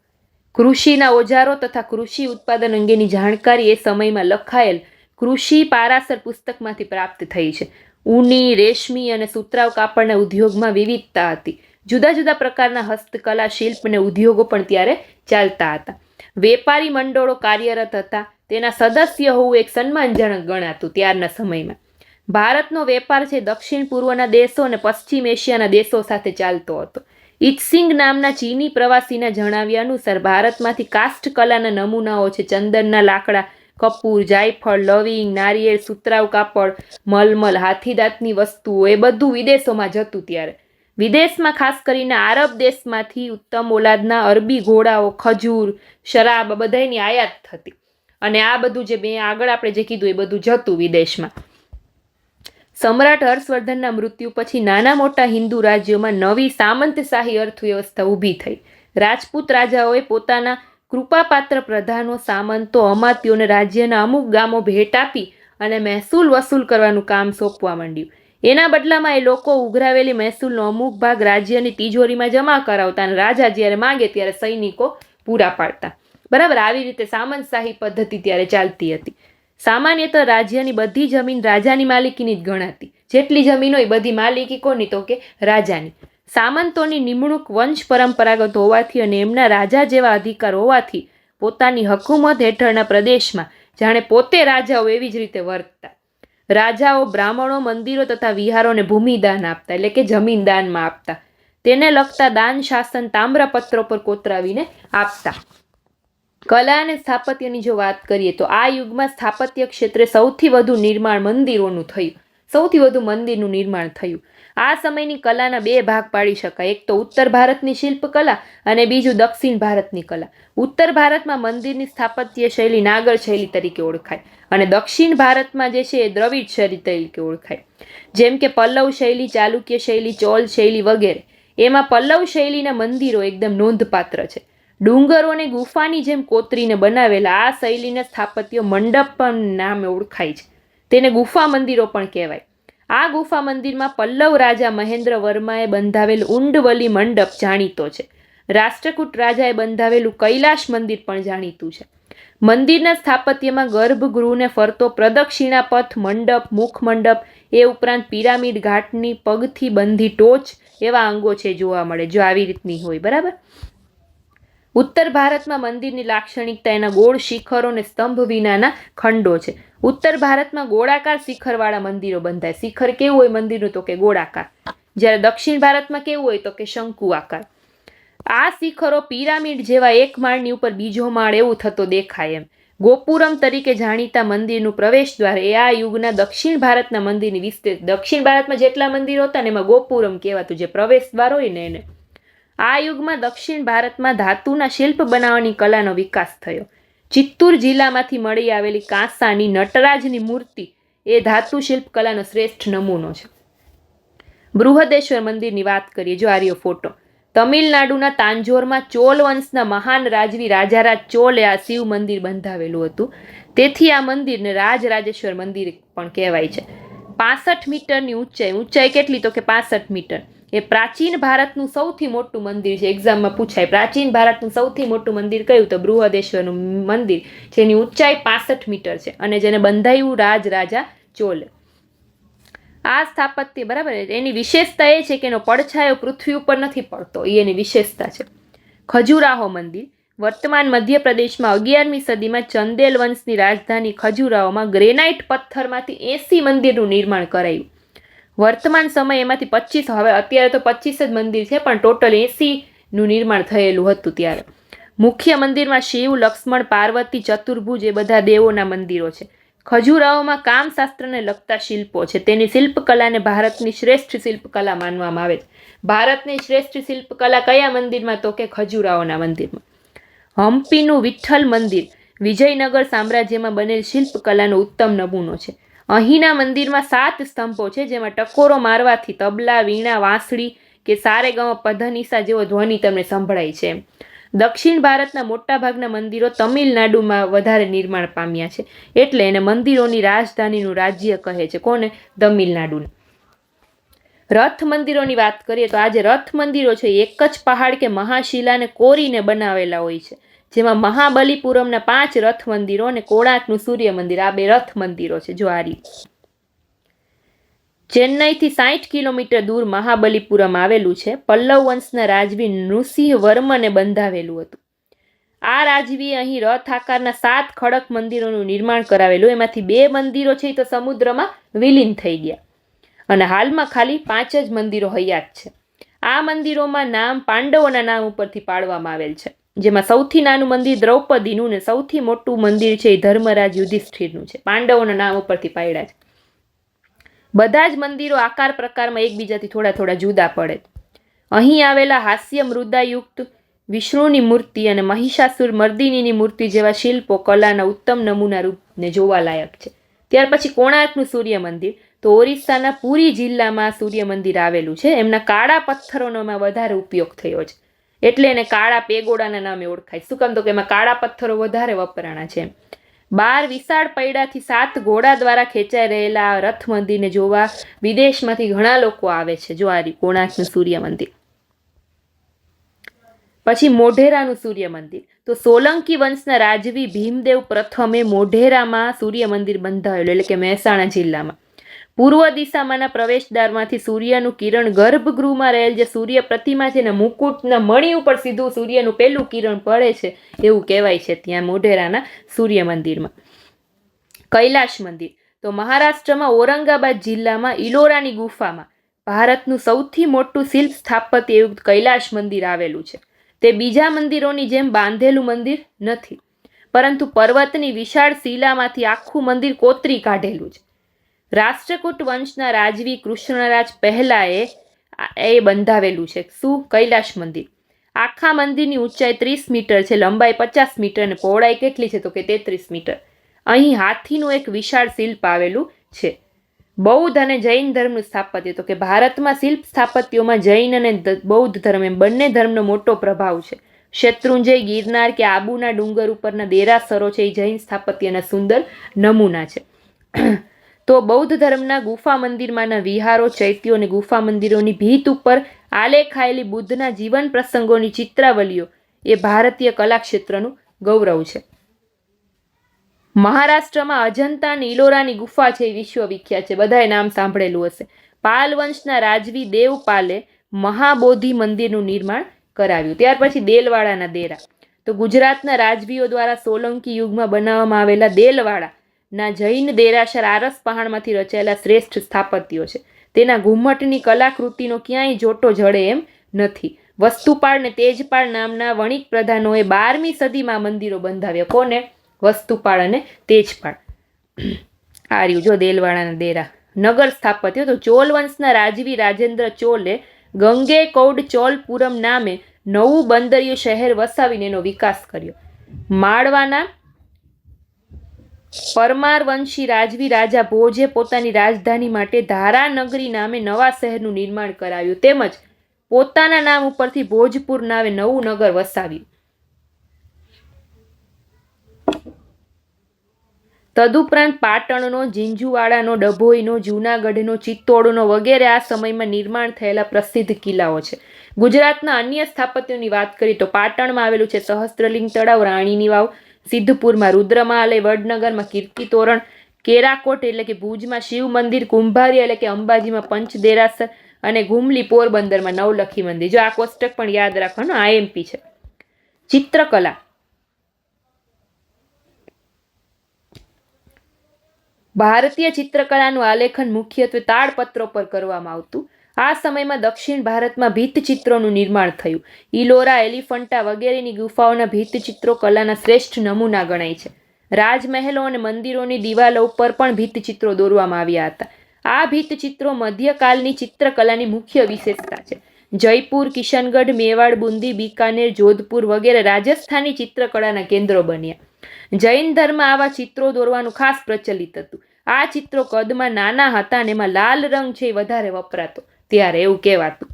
Speaker 1: કૃષિના ઓજારો તથા કૃષિ ઉત્પાદન અંગેની જાણકારી એ સમયમાં લખાયેલ કૃષિ પારાસર પુસ્તકમાંથી પ્રાપ્ત થઈ છે. ઊની, રેશમી અને સુતરાઉ કાપડના ઉદ્યોગમાં વિવિધતા હતી. જુદા જુદા પ્રકારના હસ્તકલા, શિલ્પ અને ઉદ્યોગો પણ ત્યારે ચાલતા હતા. વેપારી મંડળો કાર્યરત હતા. તેના સદસ્ય હોવું એક સન્માનજનક ગણાતું ત્યારના સમયમાં. ભારતનો વેપાર છે દક્ષિણ પૂર્વના દેશો અને પશ્ચિમ એશિયાના દેશો સાથે ચાલતો હતો. ઇત્સિંગ નામના ચીની પ્રવાસીના જણાવ્યા અનુસાર ભારતમાંથી કાષ્ઠ કલાના નમૂનાઓ છે. ચંદનના લાકડા, કપૂર, જાયફળ, લવિંગ, નારિયેળ, સુતરાઉ કાપડ, મલમલ, હાથીદાંતની વસ્તુઓ એ બધું વિદેશોમાં જતું. ત્યારે વિદેશમાં ખાસ કરીને આરબ દેશમાંથી ઉત્તમ ઓલાદના અરબી ઘોડાઓ, ખજૂર, શરાબ બધાની આયાત થતી. અને આ બધું જે મેં આગળ આપણે જે કીધું એ બધું જતું વિદેશમાં. સમ્રાટ હર્ષવર્ધનના મૃત્યુ પછી નાના મોટા હિન્દુ રાજ્યોમાં નવી સામંતશાહી અર્થવ્યવસ્થા ઊભી થઈ. રાજપૂત રાજાઓએ પોતાના કૃપાપાત્ર પ્રધાનો, સામંતો, અમાત્યોને રાજ્યના અમુક ગામો ભેટ આપી અને મહેસૂલ વસૂલ કરવાનું કામ સોંપવા માંડ્યું. એના બદલામાં એ લોકો ઉઘરાવેલી મહેસૂલનો અમુક ભાગ રાજ્યની તિજોરીમાં જમા કરાવતા અને રાજા જ્યારે માંગે ત્યારે સૈનિકો પૂરા પાડતા. બરાબર, આવી રીતે સામંતશાહી પદ્ધતિ ત્યારે ચાલતી હતી. સામાન્યતઃ રાજ્યની બધી જમીન રાજાની માલિકીની જ ગણાતી. જેટલી જમીન હોય બધી માલિકી કોની તો કે રાજાની. સામંતોની નિમણૂક વંશ પરંપરાગત હોવાથી અને એમના રાજા જેવા અધિકાર હોવાથી પોતાની હકુમત હેઠળના પ્રદેશમાં જાણે પોતે રાજાઓ એવી જ રીતે વર્તતા. રાજાઓ બ્રાહ્મણો મંદિરો તથા વિહારોને ભૂમિદાન આપતા, એટલે કે જમીન દાનમાં આપતા. તેને લગતા દાન શાસન તામ્રપત્રો પર કોતરાવીને આપતા. કલા અને સ્થાપત્યની જો વાત કરીએ તો આ યુગમાં સ્થાપત્ય ક્ષેત્રે સૌથી વધુ નિર્માણ મંદિરોનું થયું. સૌથી વધુ મંદિરનું નિર્માણ થયું. આ સમયની કલાના બે ભાગ પાડી શકાય. એક તો ઉત્તર ભારતની શિલ્પકલા અને બીજું દક્ષિણ ભારતની કલા. ઉત્તર ભારતમાં મંદિરની સ્થાપત્ય શૈલી નાગર શૈલી તરીકે ઓળખાય અને દક્ષિણ ભારતમાં જે છે એ દ્રવિડ શૈલી તરીકે ઓળખાય. જેમ કે પલ્લવ શૈલી, ચાલુક્ય શૈલી, ચોલ શૈલી વગેરે. એમાં પલ્લવ શૈલીના મંદિરો એકદમ નોંધપાત્ર છે. ડુંગરોને ગુફાની જેમ કોતરીને બનાવેલા આ શૈલીના સ્થાપત્યો મંડપ નામે ઓળખાય છે. તેને ગુફા મંદિરો પણ કહેવાય. આ ગુફા મંદિરમાં પલ્લવ રાજા મહેન્દ્ર વર્માએ બંધાવેલ ઉંડવલી મંડપ જાણીતો છે. રાષ્ટ્રકૂટ રાજાએ બંધાવેલું કૈલાશ મંદિર પણ જાણીતું છે. મંદિરના સ્થાપત્યમાં ગર્ભગૃહને ફરતો પ્રદક્ષિણા પથ, મંડપ, મુખ મંડપ, એ ઉપરાંત પિરામિડ, ઘાટની પગથી બંધી ટોચ એવા અંગો છે જોવા મળે. જો આવી રીતની હોય, બરાબર. ઉત્તર ભારતમાં મંદિરની લાક્ષણિકતા એના ગોળ શિખરો અને સ્તંભ વિનાના ખંડો છે. ઉત્તર ભારતમાં ગોળાકાર શિખરવાળા મંદિરો બંધાય. શિખર કેવું હોય મંદિરનું? તો કે ગોળાકાર. જ્યારે દક્ષિણ ભારતમાં કેવું હોય? તો કે શંકુ આકાર. આ શિખરો પિરામિડ જેવા એક માળની ઉપર બીજો માળ એવું થતો દેખાય એમ. ગોપુરમ તરીકે જાણીતા મંદિરનું પ્રવેશ દ્વાર એ આ યુગના દક્ષિણ ભારતના મંદિરની વિશેષ. દક્ષિણ ભારતમાં જેટલા મંદિરો હતા ને એમાં ગોપુરમ કહેવાતું, જે પ્રવેશ દ્વાર હોય ને એને. આ યુગમાં દક્ષિણ ભારતમાં ધાતુના શિલ્પ બનાવવાની કલાનો વિકાસ થયો. ચિત્તૂર જિલ્લામાંથી મળી આવેલી કાંસાની નટરાજની મૂર્તિ એ ધાતુ શિલ્પ કલાનો શ્રેષ્ઠ નમૂનો છે. બૃહદેશ્વર મંદિરની વાત કરીએ. જો આર્યો ફોટો. તમિલનાડુના તાંજોરમાં ચોલ વંશના મહાન રાજવી રાજારાજ ચોલે આ શિવ મંદિર બંધાવેલું હતું. તેથી આ મંદિરને રાજરાજેશ્વર મંદિર પણ કહેવાય છે. 65 મીટરની ઊંચાઈ કેટલી? તો કે 65 મીટર. એ પ્રાચીન ભારતનું સૌથી મોટું મંદિર છે. એક્ઝામમાં પૂછાય પ્રાચીન ભારતનું સૌથી મોટું મંદિર કયું? તો બૃહદેશ્વરનું મંદિર, જેની ઊંચાઈ 65 મીટર છે અને જેને બંધાયું રાજા ચોલે. આ સ્થાપત્ય, બરાબર, એની વિશેષતા એ છે કે એનો પડછાયો પૃથ્વી ઉપર નથી પડતો. એ એની વિશેષતા છે. ખજુરાહો મંદિર વર્તમાન મધ્યપ્રદેશમાં 11મી સદીમાં ચંદેલ વંશની રાજધાની ખજુરાહોમાં ગ્રેનાઇટ પથ્થરમાંથી 80 મંદિરનું નિર્માણ કરાયું. વર્તમાન સમય એમાંથી 25, હવે અત્યારે તો 25 જ મંદિર છે, પણ ટોટલ 80નું નિર્માણ થયેલું હતું ત્યારે. મુખ્ય મંદિરમાં શિવ, લક્ષ્મણ, પાર્વતી, ચતુર્ભુજ એ બધા દેવોના મંદિરો છે. ખજુરાહોમાં કામશાસ્ત્રને લગતા શિલ્પો છે. તેની શિલ્પકલાને ભારતની શ્રેષ્ઠ શિલ્પકલા માનવામાં આવે છે. ભારતની શ્રેષ્ઠ શિલ્પકલા કયા મંદિરમાં? તો કે ખજુરાહોના મંદિરમાં. હમ્પીનું વિઠ્ઠલ મંદિર વિજયનગર સામ્રાજ્યમાં બનેલ શિલ્પકલાનો ઉત્તમ નમૂનો છે. અહીંના મંદિરમાં 7 સ્તંભો છે, જેમાં ટકોરો મારવાથી તબલા, વીણા, વાંસળી કે સારેગમ પધનિસા જેવો ધ્વનિ તમને સંભળાય છે. દક્ષિણ ભારતના મોટાભાગના મંદિરો તમિલનાડુમાં વધારે નિર્માણ પામ્યા છે, એટલે એને મંદિરોની રાજધાનીનું રાજ્ય કહે છે. કોને? તમિલનાડુને. રથ મંદિરોની વાત કરીએ તો આજે રથ મંદિરો છે એક જ પહાડ કે મહાશિલાને કોરીને બનાવેલા હોય છે, જેમાં મહાબલીપુરમના 5 રથ મંદિરો અને કોણાર્કનું સૂર્ય મંદિર, આ 2 રથ મંદિરો છે. જો આ રીતે ચેન્નઈથી 60 કિલોમીટર દૂર મહાબલીપુરમ આવેલું છે. પલ્લવ વંશના રાજવી નૃસિંહ વર્મને બંધાવેલું હતું. આ રાજવીએ અહીં રથ આકારના 7 ખડક મંદિરોનું નિર્માણ કરાવેલું. એમાંથી 2 મંદિરો છે તો સમુદ્રમાં વિલીન થઈ ગયા અને હાલમાં ખાલી 5 જ મંદિરો હયાત છે. આ મંદિરોમાં નામ પાંડવોના નામ ઉપરથી પાડવામાં આવેલ છે, જેમાં સૌથી નાનું મંદિર દ્રૌપદીનું ને સૌથી મોટું મંદિર છે એ ધર્મરાજ યુધિષ્ઠિરનું છે. પાંડવોના નામ ઉપરથી પાડ્યા છે. બધા જ મંદિરો આકાર પ્રકારમાં એકબીજાથી થોડા જુદા પડે. અહીં આવેલા હાસ્ય મૃદાયુક્ત વિષ્ણુની મૂર્તિ અને મહિષાસુર મર્દિનીની મૂર્તિ જેવા શિલ્પો કલાના ઉત્તમ નમૂના રૂપને જોવાલાયક છે. ત્યાર પછી કોણાર્કનું સૂર્ય મંદિર, તો ઓરિસ્સાના પુરી જિલ્લામાં સૂર્ય મંદિર આવેલું છે. એમના કાળા પથ્થરોનો એમાં વધારે ઉપયોગ થયો છે, એટલે એને કાળા પેગોડાના નામે ઓળખાય. શું કામ? તો કે એમાં કાળા પથ્થરો વધારે વપરાણા છે. 12 વિશાળ પૈડાથી 7 ઘોડા દ્વારા ખેંચાઈ રહેલા રથ મંદિરને જોવા વિદેશમાંથી ઘણા લોકો આવે છે. જો આ કોણાર્કનું સૂર્ય મંદિર. પછી મોઢેરાનું સૂર્ય મંદિર, તો સોલંકી વંશના રાજવી ભીમદેવ પ્રથમે મોઢેરામાં સૂર્ય મંદિર બંધાવેલું, એટલે કે મહેસાણા જિલ્લામાં. પૂર્વ દિશામાંના પ્રવેશદ્વારમાંથી સૂર્યનું કિરણ ગર્ભગૃહમાં રહેલ જે સૂર્ય પ્રતિમા છે ને મુકુટના મણી ઉપર સીધું સૂર્યનું પહેલું કિરણ પડે છે એવું કહેવાય છે ત્યાં મોઢેરાના સૂર્ય મંદિરમાં. કૈલાશ મંદિર તો મહારાષ્ટ્રમાં ઔરંગાબાદ જિલ્લામાં ઇલોરાની ગુફામાં ભારતનું સૌથી મોટું શિલ્પ સ્થાપત્યયુક્ત કૈલાશ મંદિર આવેલું છે. તે બીજા મંદિરોની જેમ બાંધેલું મંદિર નથી, પરંતુ પર્વતની વિશાળ શિલામાંથી આખું મંદિર કોતરી કાઢેલું છે. રાષ્ટ્રકૂટ વંશના રાજવી કૃષ્ણરાજ પહેલાએ એ બંધાવેલું છે. શું? કૈલાશ મંદિર. આખા મંદિરની ઊંચાઈ 30 મીટર છે, લંબાઈ 50 મીટર અને પહોળાઈ કેટલી છે? તો કે 33 મીટર. અહીં હાથીનું એક વિશાળ શિલ્પ આવેલું છે. બૌદ્ધ અને જૈન ધર્મનું સ્થાપત્ય તો કે ભારતમાં શિલ્પ સ્થાપત્યોમાં જૈન અને બૌદ્ધ ધર્મ એમ બંને ધર્મનો મોટો પ્રભાવ છે. શેત્રુંજય, ગિરનાર કે આબુના ડુંગર ઉપરના દેરાસરો છે એ જૈન સ્થાપત્યના સુંદર નમૂના છે. તો બૌદ્ધ ધર્મના ગુફા મંદિરમાંના વિહારો, ચૈત્યો અને ગુફા મંદિરોની ભીત ઉપર આલેખાયેલી બુદ્ધના જીવન પ્રસંગોની ચિત્રાવલીઓ એ ભારતીય કલા ક્ષેત્રનું ગૌરવ છે. મહારાષ્ટ્રમાં અજંતા અને ઇલોરાની ગુફા છે એ વિશ્વવિખ્યાત છે, બધાએ નામ સાંભળેલું હશે. પાલ વંશના રાજવી દેવપાલે મહાબોધિ મંદિરનું નિર્માણ કરાવ્યું. ત્યાર પછી દેલવાડાના દેરા તો ગુજરાતના રાજવીઓ દ્વારા સોલંકી યુગમાં બનાવવામાં આવેલા દેલવાડાના જૈન દેરાસર આરસ પહાણમાંથી રચાયેલા શ્રેષ્ઠ સ્થાપત્યો છે. તેના ઘુમ્મટની કલાકૃતિનો ક્યાંય જોટો જડે એમ નથી. વસ્તુપાળ ને તેજપાળ નામના વણિક પ્રધાનોએ 12મી સદીમાં મંદિરો બંધાવ્યા. કોને? વસ્તુપાળ અને તેજપાળ. આ રહ્યું જો દેલવાડાના દેરા. નગર સ્થાપત્ય તો ચોલ વંશના રાજવી રાજેન્દ્ર ચોલે ગંગેકૌડ ચોલપુરમ નામે નવું બંદરીય શહેર વસાવીને એનો વિકાસ કર્યો. માળવાના પરમારવંશી રાજવી રાજા ભોજે પોતાની રાજધાની માટે ધારાનગરી નામે નવા શહેરનું નિર્માણ કરાવ્યું, તેમજ પોતાના નામ ઉપરથી ભોજપુર નામે નવું નગર વસાવ્યું. તદુપરાંત પાટણનો, ઝીંઝુવાડાનો, ડભોઈનો, જૂનાગઢનો, ચિત્તોડનો વગેરે આ સમયમાં નિર્માણ થયેલા પ્રસિદ્ધ કિલ્લાઓ છે. ગુજરાતના અન્ય સ્થાપત્યોની વાત કરીએ તો પાટણમાં આવેલું છે સહસ્ત્રલિંગ તળાવ, રાણીની વાવ, સિદ્ધપુરમાં રુદ્રમાલય, વડનગરમાં કીર્તિ તોરણ, કેરાકોટ એટલે કે ભુજમાં શિવ મંદિર, કુંભારી એટલે કે અંબાજીમાં પંચ દેરાસર અને ઘુમલી પોરબંદરમાં નવલખી મંદિર. જો આ કોષ્ટક પણ યાદ રાખવાનું, આઈએમપી છે. ચિત્રકલા ભારતીય ચિત્રકલાનું આલેખન મુખ્યત્વે તાડપત્રો પર કરવામાં આવતું. આ સમયમાં દક્ષિણ ભારતમાં ભીંતચિત્રોનું નિર્માણ થયું. ઇલોરા, એલિફન્ટા વગેરેની ગુફાઓના ભીંતચિત્રો કલાના શ્રેષ્ઠ નમૂના ગણાય છે. રાજમહેલો અને મંદિરોની દિવાલો ઉપર પણ ભીંતચિત્રો દોરવામાં આવ્યા હતા. આ ભીંતચિત્રો મધ્યકાલની ચિત્રકલાની મુખ્ય વિશેષતા છે. જયપુર, કિશનગઢ, મેવાડ, બુંદી, બીકાનેર, જોધપુર વગેરે રાજસ્થાની ચિત્રકળાના કેન્દ્રો બન્યા. જૈન ધર્મ આવા ચિત્રો દોરવાનું ખાસ પ્રચલિત હતું. આ ચિત્રો કદમાં નાના હતા અને એમાં લાલ રંગ છે એ વધારે વપરાતો ત્યારે એવું કહેવાતું.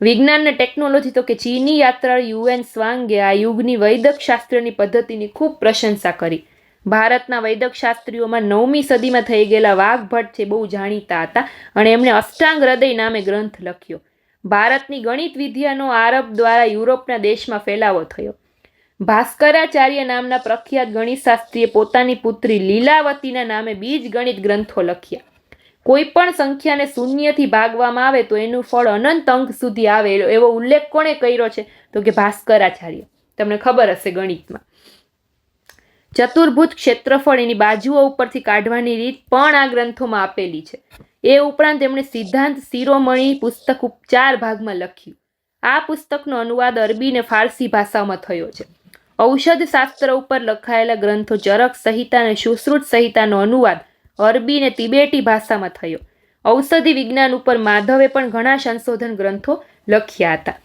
Speaker 1: વિજ્ઞાન અને ટેકનોલોજી તો કે ચીની યાત્રાળુ યુએન સ્વાંગે આ યુગની વૈદક શાસ્ત્રની પદ્ધતિની ખૂબ પ્રશંસા કરી. ભારતના વૈદક શાસ્ત્રીઓમાં 9મી સદીમાં થઈ ગયેલા વાઘભટ્ટ છે બહુ જાણીતા હતા અને એમણે અષ્ટાંગ હૃદય નામે ગ્રંથ લખ્યો. ભારતની ગણિત વિદ્યાનો આરબ દ્વારા યુરોપના દેશમાં ફેલાવો થયો. ભાસ્કરાચાર્ય નામના પ્રખ્યાત ગણિતશાસ્ત્રીએ પોતાની પુત્રી લીલાવતીના નામે બીજ ગણિત ગ્રંથો લખ્યા. કોઈ પણ સંખ્યાને શૂન્યથી ભાગવામાં આવે તો એનું ફળ અનંત અંક સુધી આવે એવો ઉલ્લેખ કોણે કર્યો છે? તો કે ભાસ્કરાચાર્ય. તમને ખબર હશે ગણિતમાં. ચતુર્ભુજ ક્ષેત્રફળ એની બાજુઓ ઉપરથી કાઢવાની રીત પણ આ ગ્રંથોમાં આપેલી છે. એ ઉપરાંત એમણે સિદ્ધાંત શિરોમણી પુસ્તક 4 ભાગમાં લખ્યું. આ પુસ્તકનો અનુવાદ અરબી અને ફારસી ભાષામાં થયો છે. ઔષધ શાસ્ત્ર ઉપર લખાયેલા ગ્રંથો ચરક સંહિતા અને સુશ્રુત સંહિતાનો અનુવાદ અરબી અને તિબેટી ભાષામાં થયો. ઔષધિ વિજ્ઞાન ઉપર માધવે પણ ઘણા સંશોધન ગ્રંથો લખ્યા હતા.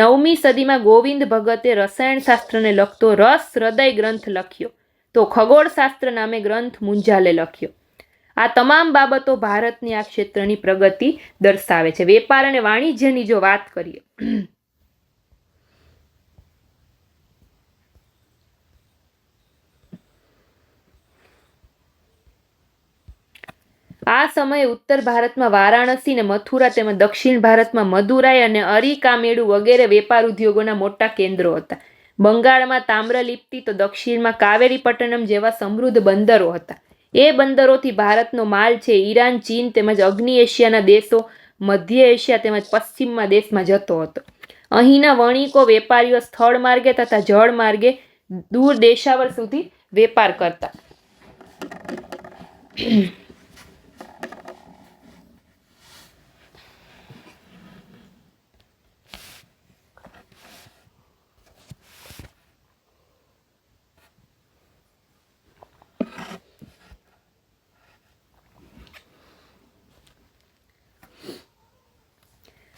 Speaker 1: 9મી સદીમાં ગોવિંદ ભગતે રસાયણશાસ્ત્રને લખતો રસ હૃદય ગ્રંથ લખ્યો, તો ખગોળશાસ્ત્ર નામે ગ્રંથ મુંજાલે લખ્યો. આ તમામ બાબતો ભારતની આ ક્ષેત્રની પ્રગતિ દર્શાવે છે. વેપાર અને વાણિજ્યની જો વાત કરીએ આ સમયે ઉત્તર ભારતમાં વારાણસી અને મથુરા તેમજ દક્ષિણ ભારતમાં મદુરાઈ અને અરિકામેડુ વગેરે વેપાર ઉદ્યોગોના મોટા કેન્દ્રો હતા. બંગાળમાં તામ્રલિપ્તિ તો દક્ષિણમાં કાવેરીપટ્ટનમ જેવા સમૃદ્ધ બંદરો હતા. એ બંદરોથી ભારતનો માલ છે ઈરાન, ચીન તેમજ અગ્નિ એશિયાના દેશો, મધ્ય એશિયા તેમજ પશ્ચિમમાં દેશમાં જતો હતો. અહીંના વણિકો વેપારીઓ સ્થળ માર્ગે તથા જળ માર્ગે દૂર દેશાવર સુધી વેપાર કરતા.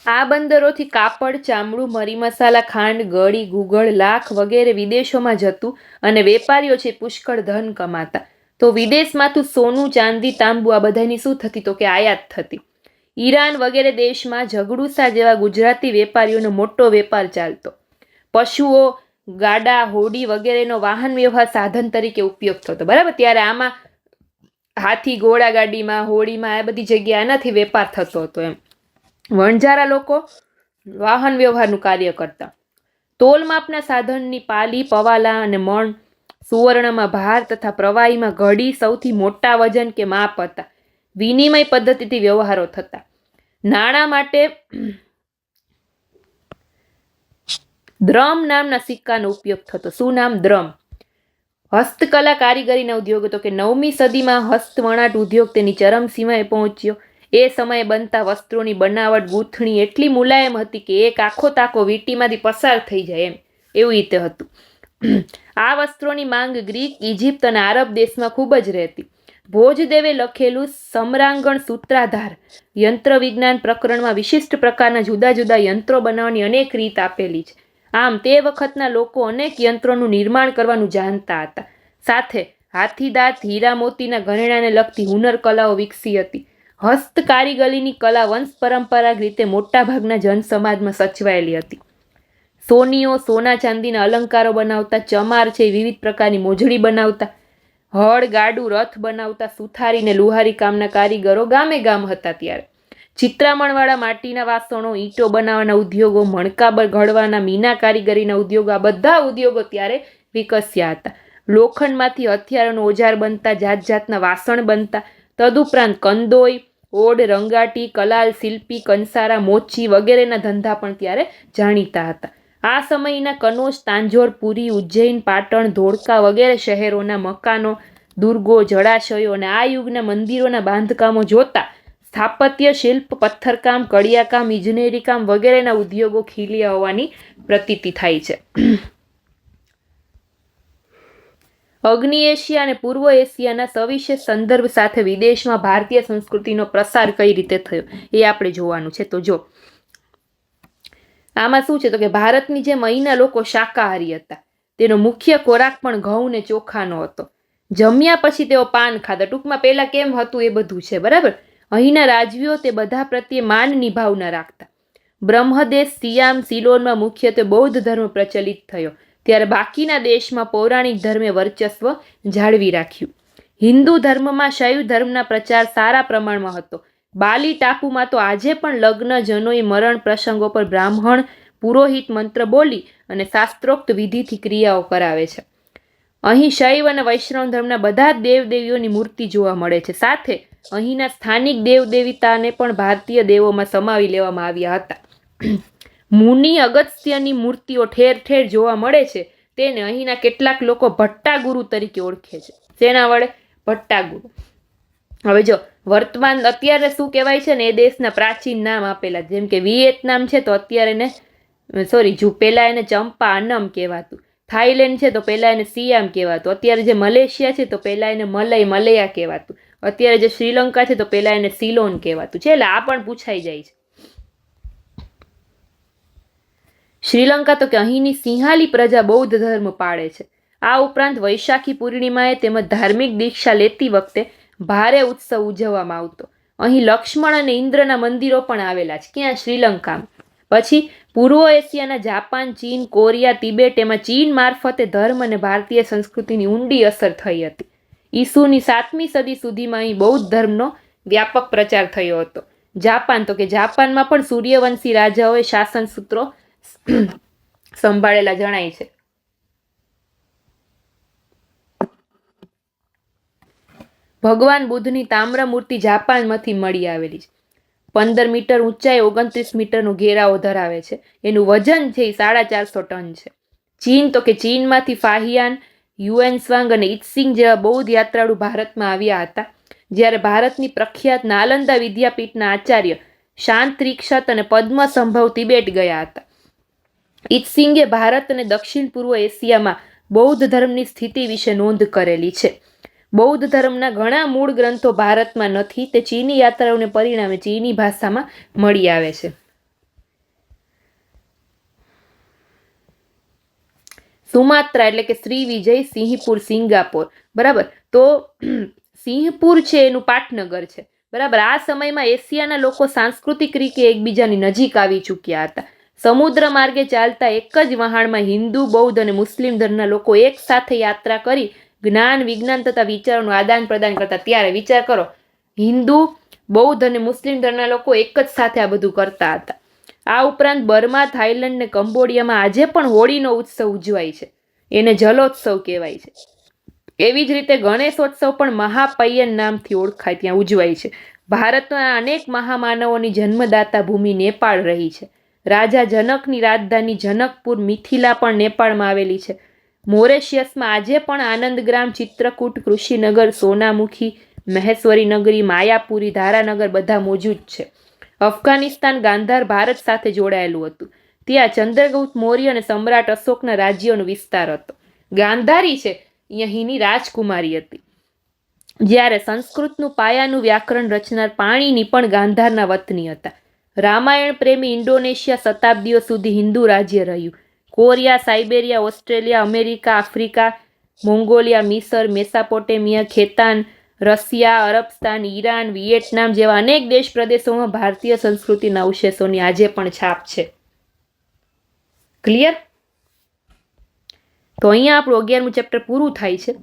Speaker 1: આ બંદરોથી કાપડ, ચામડું, મરી મસાલા, ખાંડ, ગળી, ગુગળ, લાખ વગેરે વિદેશોમાં જતું અને વેપારીઓ છે પુષ્કળ ધન કમાતા. તો વિદેશમાંથી સોનું, ચાંદી, તાંબુ આ બધાની શું થતી? તો કે આયાત થતી. ઈરાન વગેરે દેશમાં ઝઘડુસા જેવા ગુજરાતી વેપારીઓનો મોટો વેપાર ચાલતો. પશુઓ, ગાડા, હોડી વગેરેનો વાહન વ્યવહાર સાધન તરીકે ઉપયોગ થતો. બરાબર, ત્યારે આમાં હાથી, ઘોડા ગાડીમાં, હોડીમાં આ બધી જગ્યાએ આનાથી વેપાર થતો હતો. એમ વણઝારા લોકો વાહન વ્યવહારનું કાર્ય કરતા. તોલ માપના સાધનની પાલી, પવાલા અને મણ, સુવર્ણમાં ભાર તથા પ્રવાહીમાં ઘડી સૌથી મોટા વજન કે માપ હતા. વિનિમય પદ્ધતિથી વ્યવહારો થતા. નાણાં માટે દ્રમ નામના સિક્કાનો ઉપયોગ થતો. શું નામ? દ્રમ. હસ્તકલા કારીગરીના ઉદ્યોગો, તો કે 9મી સદીમાં હસ્તવણાટ ઉદ્યોગ તેની ચરમસીમાએ પહોંચ્યો. એ સમયે બનતા વસ્ત્રોની બનાવટ, ગૂંથણી એટલી મુલાયમ હતી કે એક આખો તાકો વીંટીમાંથી પસાર થઈ જાય એવું રીતે હતું. આ વસ્ત્રોની માંગ ગ્રીક, ઇજિપ્ત અને આરબ દેશમાં ખૂબ જ રહેતી. ભોજદેવે લખેલું સમરાંગણ સૂત્રાધાર યંત્ર વિજ્ઞાન પ્રકરણમાં વિશિષ્ટ પ્રકારના જુદા જુદા યંત્રો બનાવવાની અનેક રીત આપેલી છે. આમ તે વખતના લોકો અનેક યંત્રોનું નિર્માણ કરવાનું જાણતા હતા. સાથે હાથીદાંત, હીરા મોતીના ઘરેણાને લગતી હુનર કલાઓ વિકસી હતી. હસ્ત કારીગરીની કલા વંશ પરંપરાગત રીતે મોટાભાગના જનસમાજમાં સચવાયેલી હતી. સોનીઓ, સોના ચાંદીના અલંકારો બનાવતા, ચમાર છે વિવિધ પ્રકારની મોજડી બનાવતા, હળ, ગાડું, રથ બનાવતા, સુથારી ને લુહારી કામના કારીગરો ગામે ગામ હતા. ત્યારે ચિત્રામણવાળા માટીના વાસણો, ઈંટો બનાવવાના ઉદ્યોગો, મણકા ઘડવાના, મીના કારીગરીના ઉદ્યોગો, આ બધા ઉદ્યોગો ત્યારે વિકસ્યા હતા. લોખંડમાંથી હથિયારોનું ઓજાર બનતા, જાત જાતના વાસણ બનતા. તદુપરાંત કંદોઈ, ઓડ, રંગાટી, કલાલ, શિલ્પી, કંસારા, મોચી વગેરેના ધંધા પણ ત્યારે જાણીતા હતા. આ સમયના કનોજ, તાંજોર, પુરી, ઉજ્જૈન, પાટણ, ધોળકા વગેરે શહેરોના મકાનો, દુર્ગો, જળાશયો અને આ યુગના મંદિરોના બાંધકામો જોતા સ્થાપત્ય શિલ્પ, પથ્થરકામ, કડિયાકામ, ઇજનેરી કામ વગેરેના ઉદ્યોગો ખીલ્યા હોવાની પ્રતીતિ થાય છે. અગ્નિ એશિયા અને પૂર્વ એશિયાના સવિશેષ સંદર્ભ સાથે વિદેશમાં ભારતીય સંસ્કૃતિનો પ્રસાર કઈ રીતે થયો એ આપણે જોવાનું છે. તો જો આમાં શું છે તો કે ભારતની જેમ અહીંના લોકો શાકાહારી હતા. તેનો મુખ્ય ખોરાક પણ ઘઉં ને ચોખાનો હતો. જમ્યા પછી તેઓ પાન ખાતા. ટૂંકમાં પહેલા કેમ હતું એ બધું છે. બરાબર. અહીંના રાજવીઓ તે બધા પ્રત્યે માન નિભાવના રાખતા. બ્રહ્મદેશ, સિયામ, સિલોનમાં મુખ્યત્વે બૌદ્ધ ધર્મ પ્રચલિત થયો. ત્યારે બાકીના દેશમાં પૌરાણિક ધર્મે વર્ચસ્વ જાળવી રાખ્યું. હિન્દુ ધર્મમાં શૈવ ધર્મના પ્રચાર સારા પ્રમાણમાં હતો. બાલી ટાપુમાં તો આજે પણ લગ્ન, જનોઈ, મરણ પ્રસંગો પર બ્રાહ્મણ પુરોહિત મંત્ર બોલી અને શાસ્ત્રોક્ત વિધિથી ક્રિયાઓ કરાવે છે. અહીં શૈવ અને વૈષ્ણવ ધર્મના બધા જ દેવદેવીઓની મૂર્તિ જોવા મળે છે. સાથે અહીંના સ્થાનિક દેવદેવીતાને પણ ભારતીય દેવોમાં સમાવી લેવામાં આવ્યા હતા. મુનિ અગસ્ત્યની મૂર્તિઓ ઠેર ઠેર જોવા મળે છે. તેને અહીંના કેટલાક લોકો ભટ્ટાગુરુ તરીકે ઓળખે છે. તેના વડે ભટ્ટાગુરુ. હવે જો વર્તમાન અત્યારે શું કહેવાય છે ને એ દેશના પ્રાચીન નામ આપેલા, જેમ કે વિયેતનામ છે તો અત્યારે એને પહેલા એને ચંપાનમ કહેવાતું. થાઈલેન્ડ છે તો પહેલા એને સિયામ કહેવાતું. અત્યારે જે મલેશિયા છે તો પહેલા એને મલયા કહેવાતું. અત્યારે જે શ્રીલંકા છે તો પહેલા એને સિલોન કહેવાતું છે. એટલે આ પણ પૂછાઈ જાય છે. શ્રીલંકા તો કે અહીંની સિંહાલી પ્રજા બૌદ્ધ ધર્મ પાળે છે. આ ઉપરાંત વૈશાખી પૂર્ણિમાએ તેમજ ધાર્મિક દીક્ષા લેતી વખતે ભારે ઉત્સવ ઉજવવામાં આવતો. અહીં લક્ષ્મણ અને ઇન્દ્રના મંદિરો પણ આવેલા છે. ક્યાં? શ્રીલંકામાં. પછી પૂર્વ એશિયાના જાપાન, ચીન, કોરિયા, તિબેટ એમાં ચીન મારફતે ધર્મ અને ભારતીય સંસ્કૃતિની ઊંડી અસર થઈ હતી. ઈસુની 7મી સદી સુધીમાં અહીં બૌદ્ધ ધર્મનો વ્યાપક પ્રચાર થયો હતો. જાપાન તો કે જાપાનમાં પણ સૂર્યવંશી રાજાઓએ શાસન સૂત્રો સંભાળેલા જણાય છે. ભગવાન બુદ્ધની તામ્ર મૂર્તિ જાપાનમાંથી મળી આવેલી છે. 15 મીટર ઊંચાઈ, 29 મીટરનો ઘેરાવો ધરાવે છે. એનું વજન છે એ 450 ટન છે. ચીન, તો કે ચીનમાંથી ફાહિયાન, યુએનસ્વાંગ અને ઇત્સિંગ જેવા બૌદ્ધ યાત્રાળુ ભારતમાં આવ્યા હતા. જ્યારે ભારતની પ્રખ્યાત નાલંદા વિદ્યાપીઠના આચાર્ય શાંત રીક્ષત અને પદ્મસંભવ તિબેટ ગયા હતા. ઇત્સિંગે ભારત અને દક્ષિણ પૂર્વ એશિયામાં બૌદ્ધ ધર્મની સ્થિતિ વિશે નોંધ કરેલી છે. બૌદ્ધ ધર્મના ઘણા મૂળ ગ્રંથો ભારતમાં નથી. તે ચીની યાત્રાઓને પરિણામે ચીની ભાષામાં મળી આવે છે. સુમાત્રા એટલે કે શ્રી વિજય, સિંહપુર, સિંગાપોર. બરાબર. તો સિંહપુર છે એનું પાટનગર છે. બરાબર. આ સમયમાં એશિયાના લોકો સાંસ્કૃતિક રીતે એકબીજાની નજીક આવી ચૂક્યા હતા. સમુદ્ર માર્ગે ચાલતા એક જ વહાણમાં હિન્દુ, બૌદ્ધ અને મુસ્લિમ ધર્મના લોકો એક સાથે યાત્રા કરી જ્ઞાન, વિજ્ઞાન તથા વિચારોનું આદાન પ્રદાન કરતા. ત્યારે વિચાર કરો, હિન્દુ, બૌદ્ધ અને મુસ્લિમ ધર્મના લોકો એક જ સાથે આ બધું કરતા હતા. આ ઉપરાંત બર્મા, થાઈલેન્ડ અને કંબોડિયામાં આજે પણ હોળીનો ઉત્સવ ઉજવાય છે. એને જલોત્સવ કહેવાય છે. એવી જ રીતે ગણેશોત્સવ પણ મહાપય્યન નામથી ઓળખાય, ત્યાં ઉજવાય છે. ભારતના અનેક મહામાનવોની જન્મદાતા ભૂમિ નેપાળ રહી છે. રાજા જનકની રાજધાની જનકપુર, મિથિલા પણ નેપાળમાં આવેલી છે. મોરેશિયસમાં આજે પણ આનંદગ્રામ, ચિત્રકૂટ, કૃષિનગર, સોનામુખી, મહેશ્વરી નગરી, માયાપુરી, ધારાનગર બધા મોજૂદ છે. અફઘાનિસ્તાન ગાંધાર ભારત સાથે જોડાયેલું હતું. ત્યાં ચંદ્રગુપ્ત મૌર્ય અને સમ્રાટ અશોકના રાજ્યોનો વિસ્તાર હતો. ગાંધારી છે અહીંની રાજકુમારી હતી. જ્યારે સંસ્કૃતનું પાયાનું વ્યાકરણ રચનાર પાણીની પણ ગાંધારના વતની હતા. રામાયણ પ્રેમી ઇન્ડોનેશિયા શતાબ્દીઓ સુધી હિન્દુ રાજ્ય રહ્યું. Korea, Siberia, Australia, America, Africa, Mongolia, મિસર, મેસોપોટેમિયા, ખેતાન, રશિયા, અરબસ્તાન, ઈરાન, વિયેટનામ જેવા અનેક દેશ પ્રદેશોમાં ભારતીય સંસ્કૃતિના અવશેષોની આજે પણ છાપ છે. ક્લિયર? તો અહીંયા આપણું 11મું ચેપ્ટર પૂરું થાય છે.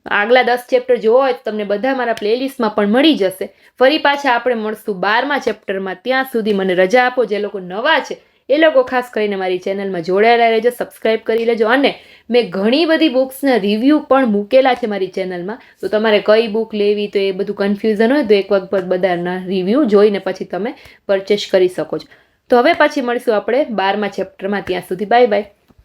Speaker 1: આગલા 10 ચેપ્ટર જોવા હોય તો તમને બધા મારા પ્લેલિસ્ટમાં પણ મળી જશે. ફરી પાછા આપણે મળશું 12મા ચેપ્ટરમાં. ત્યાં સુધી મને રજા આપો. જે લોકો નવા છે એ લોકો ખાસ કરીને મારી ચેનલમાં જોડાયેલા રહેજો, સબસ્ક્રાઇબ કરી લેજો. અને મેં ઘણી બધી બુક્સના રિવ્યૂ પણ મૂકેલા છે મારી ચેનલમાં. તો તમારે કઈ બુક લેવી તો એ બધું કન્ફ્યુઝન હોય તો એક વખત બધાના રિવ્યૂ જોઈને પછી તમે પરચેસ કરી શકો છો. તો હવે પછી મળીશું આપણે 12મા ચેપ્ટરમાં. ત્યાં સુધી બાય બાય.